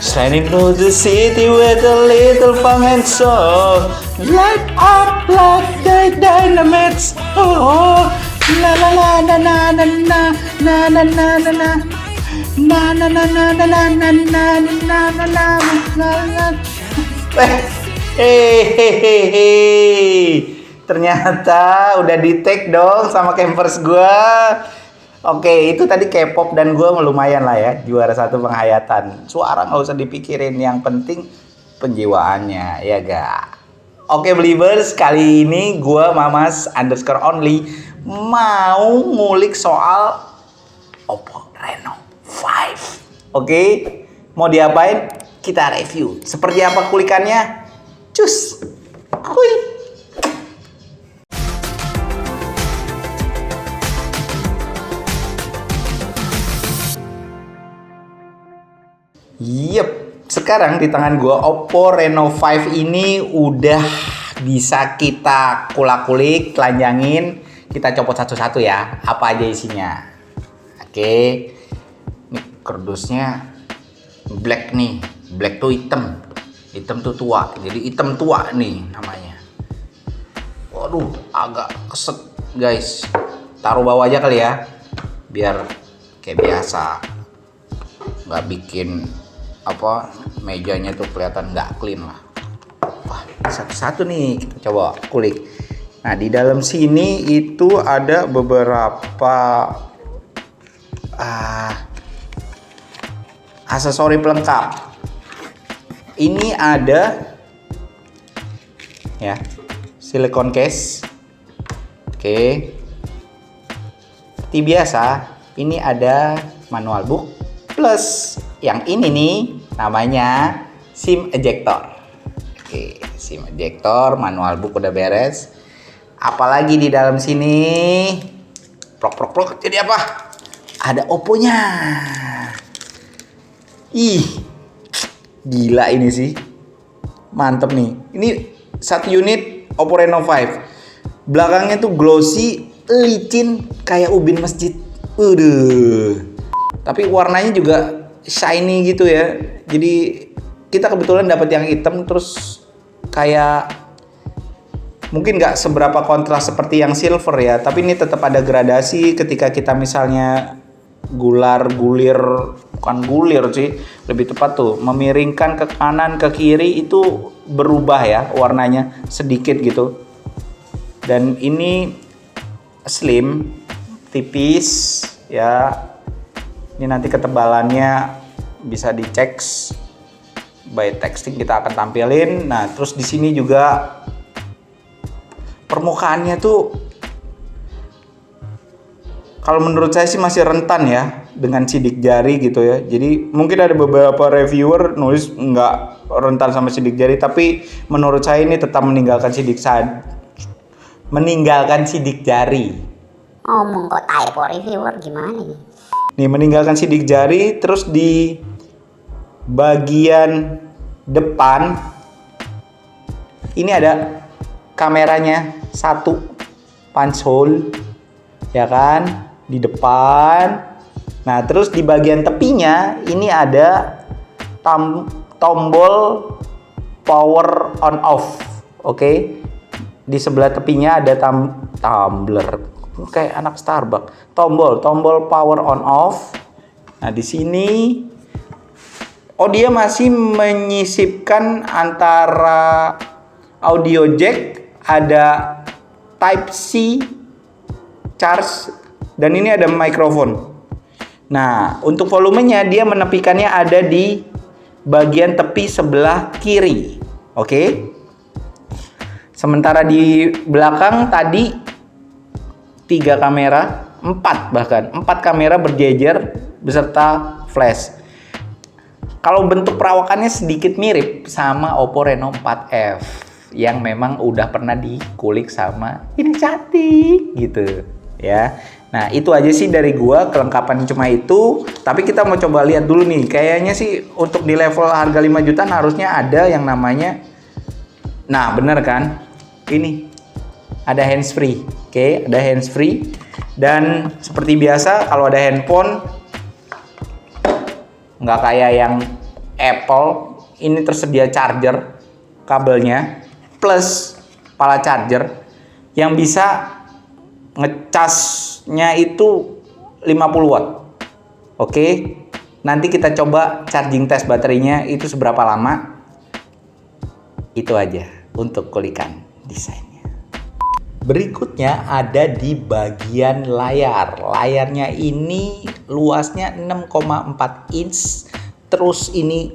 Shining through the city with a little fun and soul. Light up like the dynamites. Oh, la la la na na na na na na na na na. Na na na na na na na na na na na na. Hehehe. Ternyata udah di tag dong sama campers gua. Oke, itu tadi K-pop dan gue lumayan lah ya, juara satu penghayatan. Suara nggak usah dipikirin, yang penting penjiwaannya, ya ga? Oke Believers, kali ini gue Mamas_only mau ngulik soal Oppo Reno 5. Oke, mau diapain? Kita review. Seperti apa kulikannya? Cus! Kui! Yep, sekarang di tangan gua Oppo Reno 5 ini udah bisa kita kulak-kulik, telanjangin. Kita copot satu-satu ya, apa aja isinya. Oke, ini kardusnya black nih. Black tuh hitam, hitam tuh tua, jadi hitam tua nih namanya. Waduh, agak keset guys. Taruh bawah aja kali ya, biar kayak biasa, nggak bikin apa mejanya tuh kelihatan nggak clean lah. Wah, satu-satu nih kita coba kulik. Nah, di dalam sini itu ada beberapa aksesori pelengkap. Ini ada ya silicone case. Oke. Seperti biasa, ini ada manual book plus yang ini nih namanya SIM ejector. Oke, SIM ejector, manual book udah beres. Apalagi di dalam sini? Prok. Jadi apa? Ada Oppo-nya. Ih, gila ini sih. Mantep nih. Ini satu unit Oppo Reno 5. Belakangnya tuh glossy, licin kayak ubin masjid. Tapi warnanya juga shiny gitu ya. Jadi kita kebetulan dapat yang hitam, terus kayak mungkin nggak seberapa kontras seperti yang silver ya. Tapi ini tetap ada gradasi ketika kita misalnya bukan gulir sih, lebih tepat tuh memiringkan ke kanan ke kiri, itu berubah ya warnanya sedikit gitu. Dan ini slim, tipis ya. Ini nanti ketebalannya bisa dicek by texting, kita akan tampilin. Nah, terus di sini juga permukaannya tuh kalau menurut saya sih masih rentan ya dengan sidik jari gitu ya. Jadi mungkin ada beberapa reviewer nulis nggak rentan sama sidik jari, tapi menurut saya ini tetap meninggalkan sidik jari. Ngomong kok typo reviewer gimana nih? Nih, meninggalkan sidik jari. Terus di bagian depan ini ada kameranya, satu punch hole ya kan di depan. Nah, terus di bagian tepinya ini ada tombol power on off. Oke. Di sebelah tepinya ada tumbler, kayak anak Starbucks. Tombol power on off. Nah, di sini dia masih menyisipkan antara audio jack, ada Type C charge, dan ini ada mikrofon. Nah, untuk volumenya dia menepikannya ada di bagian tepi sebelah kiri. Oke. Sementara di belakang tadi 3 kamera, 4 kamera berjejer beserta flash. Kalau bentuk perawakannya sedikit mirip sama Oppo Reno 4F yang memang udah pernah dikulik sama ini cantik gitu ya. Nah, itu aja sih dari gua, kelengkapan cuma itu. Tapi kita mau coba lihat dulu nih. Kayaknya sih untuk di level harga 5 jutaan harusnya ada yang namanya, nah bener kan, ini ada handsfree. Oke, ada handsfree. Dan seperti biasa kalau ada handphone, nggak kayak yang Apple ini tersedia charger kabelnya plus pala charger yang bisa ngecasnya itu 50 watt. Oke, nanti kita coba charging test baterainya itu seberapa lama. Itu aja untuk kulikan desainnya. Berikutnya ada di bagian layar. Layarnya ini luasnya 6,4 inch. Terus ini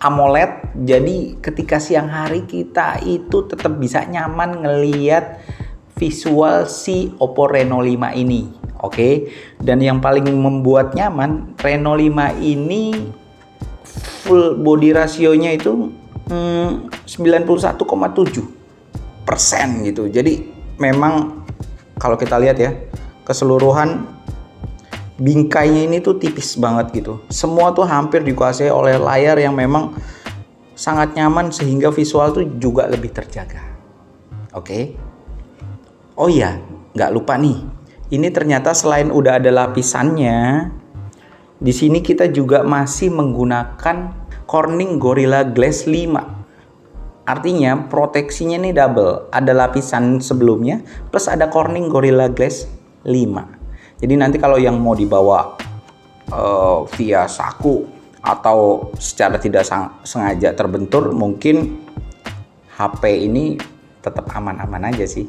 AMOLED. Jadi ketika siang hari kita itu tetap bisa nyaman ngelihat visual si Oppo Reno 5 ini. Oke. Dan yang paling membuat nyaman, Reno 5 ini full body rasionya itu 91,7% gitu. Jadi memang kalau kita lihat ya, keseluruhan bingkainya ini tuh tipis banget gitu. Semua tuh hampir dikuasai oleh layar yang memang sangat nyaman sehingga visual tuh juga lebih terjaga. Oke. Oh iya, nggak lupa nih. Ini ternyata selain udah ada lapisannya, di sini kita juga masih menggunakan Corning Gorilla Glass 5. Artinya proteksinya ini double. Ada lapisan sebelumnya plus ada Corning Gorilla Glass 5. Jadi nanti kalau yang mau dibawa via saku atau secara tidak sengaja terbentur, mungkin HP ini tetap aman-aman aja sih.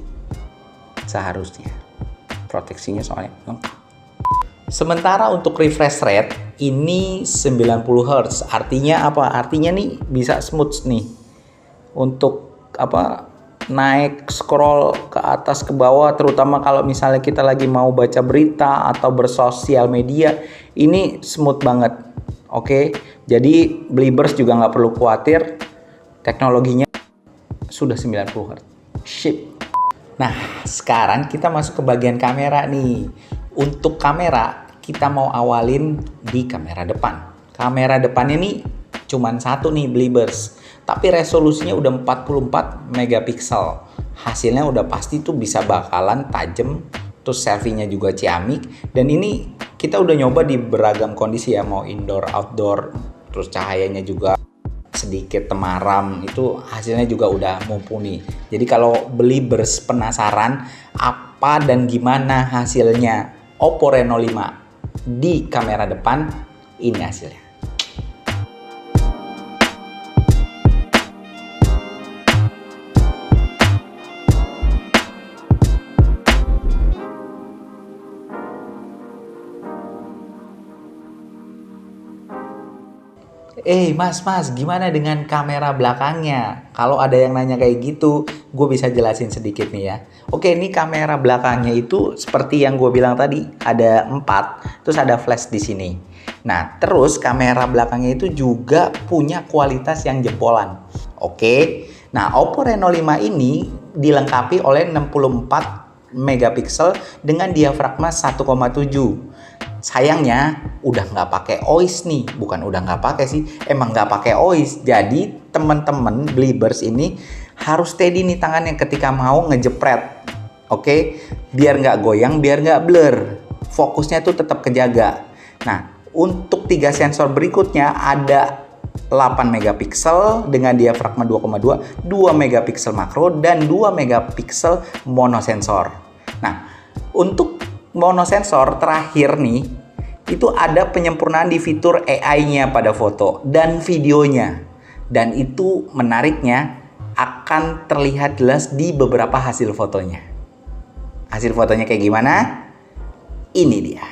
Seharusnya. Proteksinya soalnya lengkap. Sementara untuk refresh rate ini 90 Hz. Artinya apa? Artinya nih bisa smooth nih. Untuk apa? Naik scroll ke atas ke bawah, terutama kalau misalnya kita lagi mau baca berita atau bersosial media, ini smooth banget. Oke. Jadi Belibers juga nggak perlu khawatir, teknologinya sudah 90 Hz. Ship. Nah, sekarang kita masuk ke bagian kamera nih. Untuk kamera, kita mau awalin di kamera depan. Kamera depan ini cuman satu nih Belibers. Tapi resolusinya udah 44 megapiksel. Hasilnya udah pasti tuh bisa bakalan tajam. Terus selfie-nya juga ciamik. Dan ini kita udah nyoba di beragam kondisi ya. Mau indoor, outdoor. Terus cahayanya juga sedikit temaram. Itu hasilnya juga udah mumpuni. Jadi kalau Belibers penasaran apa dan gimana hasilnya Oppo Reno 5 di kamera depan, ini hasilnya. Mas, gimana dengan kamera belakangnya? Kalau ada yang nanya kayak gitu, gue bisa jelasin sedikit nih ya. Oke, ini kamera belakangnya itu seperti yang gue bilang tadi, ada 4, terus ada flash di sini. Nah, terus kamera belakangnya itu juga punya kualitas yang jempolan. Oke, nah Oppo Reno 5 ini dilengkapi oleh 64 megapiksel dengan diafragma 1,7. Sayangnya udah nggak pakai OIS nih, bukan udah nggak pakai sih, emang nggak pakai OIS. Jadi teman-teman Belibers ini harus steady nih tangannya ketika mau ngejepret, oke? Biar nggak goyang, biar nggak blur, fokusnya tuh tetap kejaga. Nah, untuk 3 sensor berikutnya ada 8 megapiksel dengan diafragma 2,2, 2 megapiksel makro dan 2 megapiksel monosensor. Nah, untuk monosensor terakhir nih, itu ada penyempurnaan di fitur AI-nya pada foto dan videonya. Dan itu menariknya akan terlihat jelas di beberapa hasil fotonya. Hasil fotonya kayak gimana? Ini dia.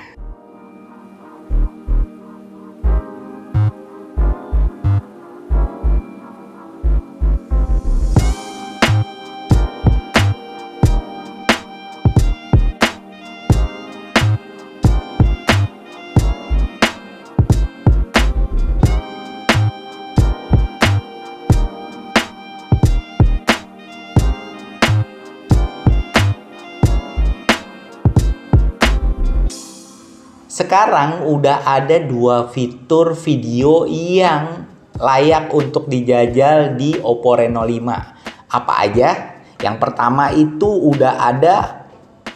Sekarang udah ada 2 fitur video yang layak untuk dijajal di Oppo Reno 5. Apa aja? Yang pertama itu udah ada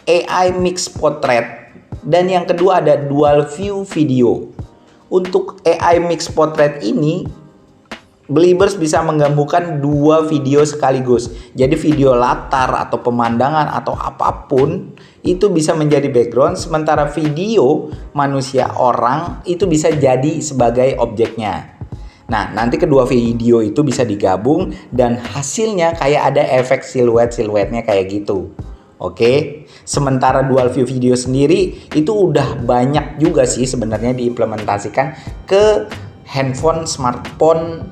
AI Mix Portrait dan yang kedua ada Dual View Video. Untuk AI Mix Portrait ini Believers bisa menggabungkan dua video sekaligus. Jadi video latar atau pemandangan atau apapun itu bisa menjadi background, sementara video manusia orang itu bisa jadi sebagai objeknya. Nah, nanti kedua video itu bisa digabung dan hasilnya kayak ada efek siluetnya kayak gitu. Oke. Sementara dual view video sendiri itu udah banyak juga sih sebenarnya diimplementasikan ke handphone, smartphone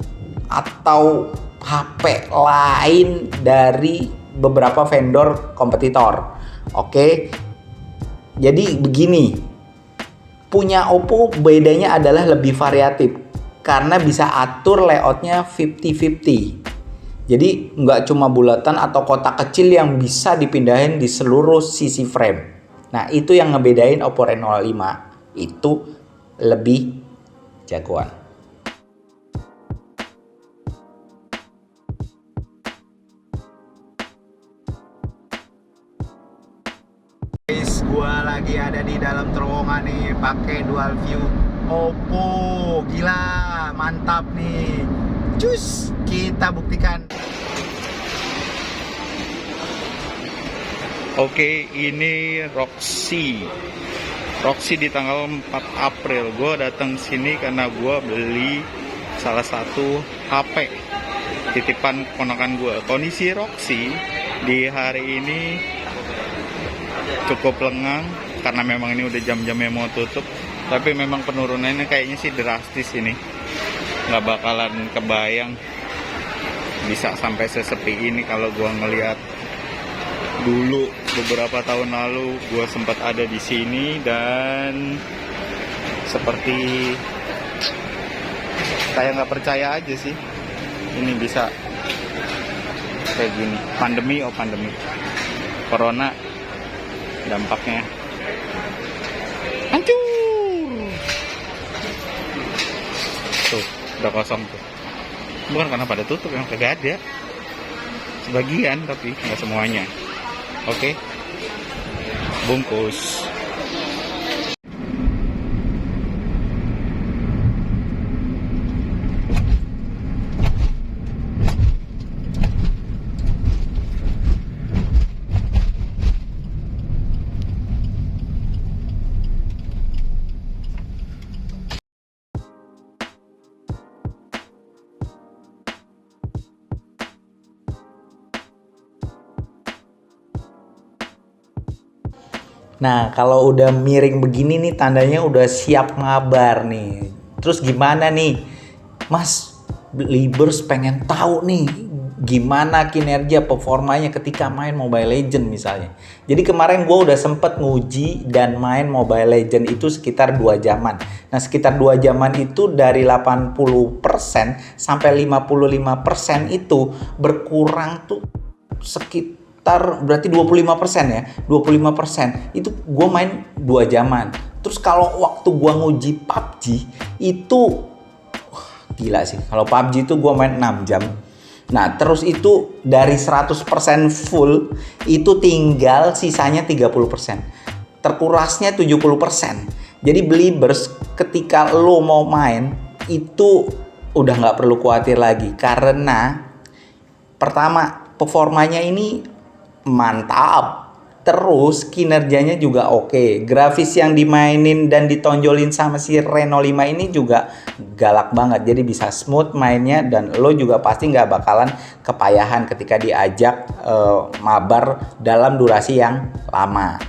atau HP lain dari beberapa vendor kompetitor. Oke. Jadi begini. Punya Oppo bedanya adalah lebih variatif karena bisa atur layoutnya 50-50. Jadi nggak cuma bulatan atau kotak kecil yang bisa dipindahin di seluruh sisi frame. Nah, itu yang ngebedain Oppo Reno 5 itu lebih jagoan. Guys, gua lagi ada di dalam terowongan nih pakai dual view Oppo. Gila, mantap nih. Cus, kita buktikan. Oke, ini Roxy di tanggal 4 April. Gue datang sini karena gue beli salah satu HP titipan ponakan gue. Kondisi Roxy di hari ini cukup lengang karena memang ini udah jam-jamnya mau tutup. Tapi memang penurunannya kayaknya sih drastis ini. Nggak bakalan kebayang bisa sampai sesepi ini kalau gue ngelihat dulu beberapa tahun lalu gue sempat ada di sini dan seperti kayak nggak percaya aja sih ini bisa kayak gini. Pandemi corona dampaknya hancur. Tuh udah kosong tuh, bukan karena pada tutup, yang kagak ada sebagian tapi nggak semuanya. Oke, bungkus. Nah, kalau udah miring begini nih tandanya udah siap ngabar nih. Terus gimana nih? Mas, Believers pengen tahu nih gimana kinerja performanya ketika main Mobile Legend misalnya. Jadi kemarin gue udah sempet nguji dan main Mobile Legend itu sekitar 2 jaman. Nah, sekitar 2 jaman itu dari 80% sampai 55% itu berkurang tuh sekitar berarti 25% ya. 25% itu gue main 2 jaman. Terus kalau waktu gue nguji PUBG itu gila sih. Kalau PUBG itu gue main 6 jam. Nah, terus itu dari 100% full itu tinggal sisanya 30%. Terkurasnya 70%. Jadi Believers ketika lo mau main itu udah nggak perlu khawatir lagi karena pertama performanya ini mantap, terus kinerjanya juga oke. Grafis yang dimainin dan ditonjolin sama si Reno 5 ini juga galak banget, jadi bisa smooth mainnya dan lo juga pasti nggak bakalan kepayahan ketika diajak mabar dalam durasi yang lama.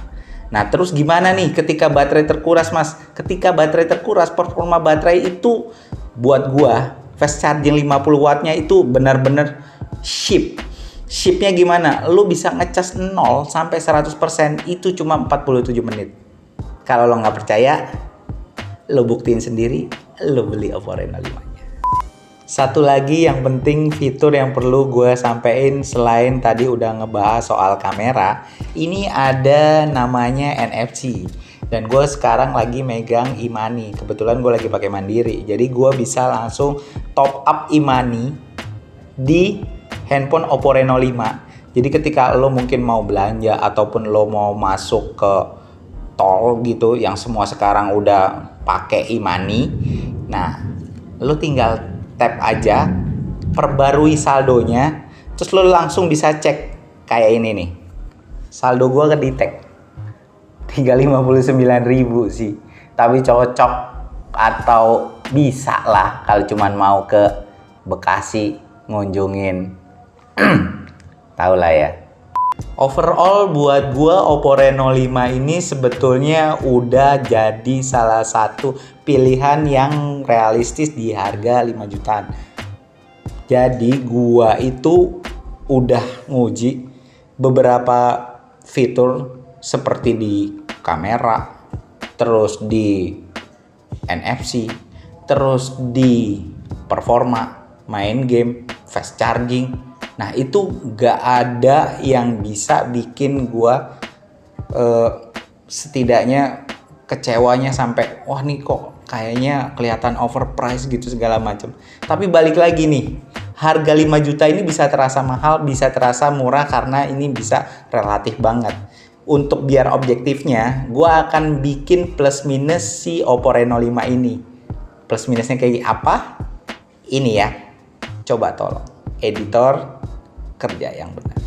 Nah, terus gimana nih ketika baterai terkuras, Mas? Ketika baterai terkuras, performa baterai itu buat gua fast charging 50 wattnya itu benar-benar Shipnya gimana? Lu bisa ngecas 0 sampai 100% itu cuma 47 menit. Kalau lo nggak percaya, lo buktiin sendiri, lo beli Oppo Reno 5-nya. Satu lagi yang penting fitur yang perlu gue sampein selain tadi udah ngebahas soal kamera, ini ada namanya NFC. Dan gue sekarang lagi megang e-money. Kebetulan gue lagi pakai Mandiri. Jadi gue bisa langsung top up e-money di handphone Oppo Reno 5. Jadi ketika lo mungkin mau belanja ataupun lo mau masuk ke tol gitu yang semua sekarang udah pakai e-money. Nah, lo tinggal tap aja perbarui saldonya, terus lo langsung bisa cek kayak ini nih. Saldo gua ke detect 359.000 sih. Tapi cocok atau bisa lah kalau cuman mau ke Bekasi ngunjungin. Tahu lah ya. Overall buat gua Oppo Reno 5 ini sebetulnya udah jadi salah satu pilihan yang realistis di harga 5 jutaan. Jadi gua itu udah nguji beberapa fitur seperti di kamera, terus di NFC, terus di performa, main game, fast charging. Nah itu gak ada yang bisa bikin gua setidaknya kecewanya sampai wah nih kok kayaknya kelihatan overpriced gitu segala macam. Tapi balik lagi nih, harga 5 juta ini bisa terasa mahal, bisa terasa murah karena ini bisa relatif banget. Untuk biar objektifnya, gua akan bikin plus minus si Oppo Reno 5 ini. Plus minusnya kayak apa? Ini ya. Coba tolong editor kerja yang benar.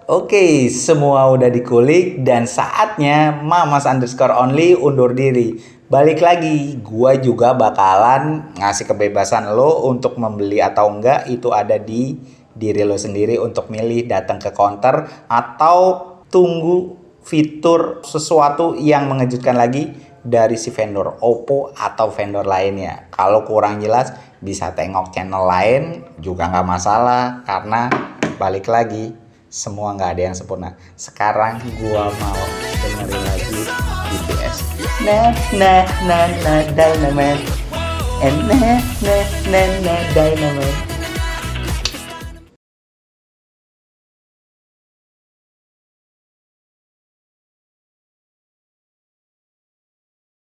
Oke, semua udah dikulik dan saatnya Mamas_only undur diri. Balik lagi, gua juga bakalan ngasih kebebasan lo untuk membeli atau enggak, itu ada di diri lo sendiri untuk milih datang ke counter atau tunggu fitur sesuatu yang mengejutkan lagi dari si vendor Oppo atau vendor lainnya. Kalau kurang jelas bisa tengok channel lain juga nggak masalah, karena balik lagi semua nggak ada yang sempurna. Sekarang gua mau dengerin lagi BTS. Nah nah nah nah Dynamite. And nah nah nah nah Dynamite.